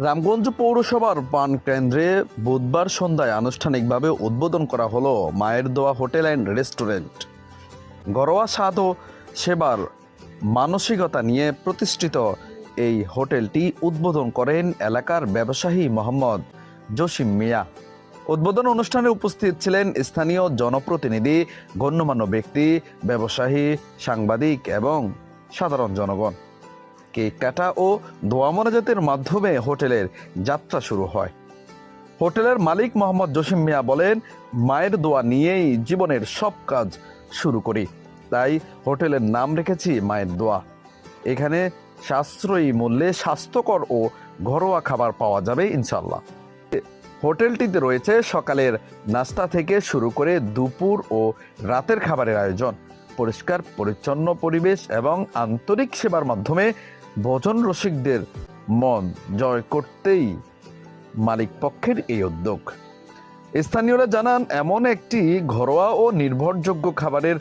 রামগঞ্জ পৌরসভার পান কেন্দ্রে বুধবার সন্ধ্যায় আনুষ্ঠানিকভাবে উদ্বোধন করা হলো মায়ের দোয়া হোটেল অ্যান্ড রেস্টুরেন্ট। ঘরোয়া স্বাদ ও সেবার মানসিকতা নিয়ে প্রতিষ্ঠিত এই হোটেলটি উদ্বোধন করেন এলাকার ব্যবসায়ী মোহাম্মদ জসিম মিয়া। উদ্বোধন অনুষ্ঠানে উপস্থিত ছিলেন স্থানীয় জনপ্রতিনিধি, গণ্যমান্য ব্যক্তি, ব্যবসায়ী, সাংবাদিক এবং সাধারণ জনগণ। কেক কাটা ও দোয়া মোনাজাতের মাধ্যমে হোটেলের যাত্রা শুরু হয়। হোটেলের মালিক মোহাম্মদ জসিম মিয়া বলেন, মায়ের দোয়া নিয়েই জীবনের সব কাজ শুরু করি, তাই হোটেলের নাম রেখেছি মায়ের দোয়া। এখানে সাশ্রয়ী মূল্যে স্বাস্থ্যকর ও ঘরোয়া খাবার পাওয়া যাবে ইনশাল্লাহ। হোটেলটিতে রয়েছে সকালের নাস্তা থেকে শুরু করে দুপুর ও রাতের খাবারের আয়োজন। পরিষ্কার পরিচ্ছন্ন পরিবেশ এবং আন্তরিক সেবার মাধ্যমে ভোজন রসিকদের মন জয় করতেই মালিক পক্ষের এই উদ্যোগ। স্থানীয়রা জানান, এমন একটি ঘরোয়া ও নির্ভরযোগ্য খাবারের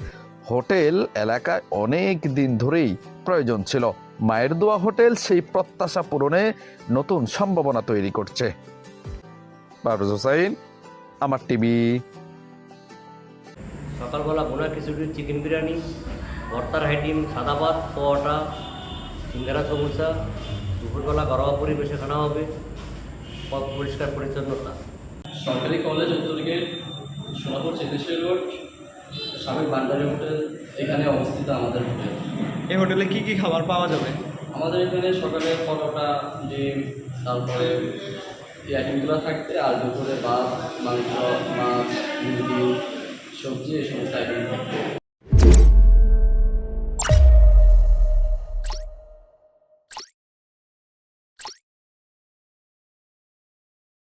হোটেল এলাকায় অনেক দিন ধরেই প্রয়োজন ছিল। মায়ের দোয়া হোটেল সেই প্রত্যাশা পূরণে নতুন সম্ভাবনা তৈরি করছে। বারুজ হোসাইন, আমার টিভি। সকালবেলা বোনা খিচুড়ি, চিকেন বিরিয়ানি, ভর্তার আইটেম, সাদা ভাত, পরোটা, সিঙ্গারা, সমোসা। দুপুরবেলা ঘরোয়া পরিবেশে খানা হবে, পরিষ্কার পরিচ্ছন্নতা। সরকারি কলেজ উত্তরগেট, সোনাপুর চিকিৎসা রোড, স্বামী ভান্ডারী হোটেল, এখানে অবস্থিত আমাদের হোটেল। এই হোটেলে কি কি খাবার পাওয়া যাবে? আমাদের এখানে সকালে পরোটা, ডিম, তারপরে এই আইটেমগুলো থাকবে, আর দুপুরে ভাত, মাংস, মাছ, মুরগি, সবজি, এই সমস্ত আইটেম থাকবে।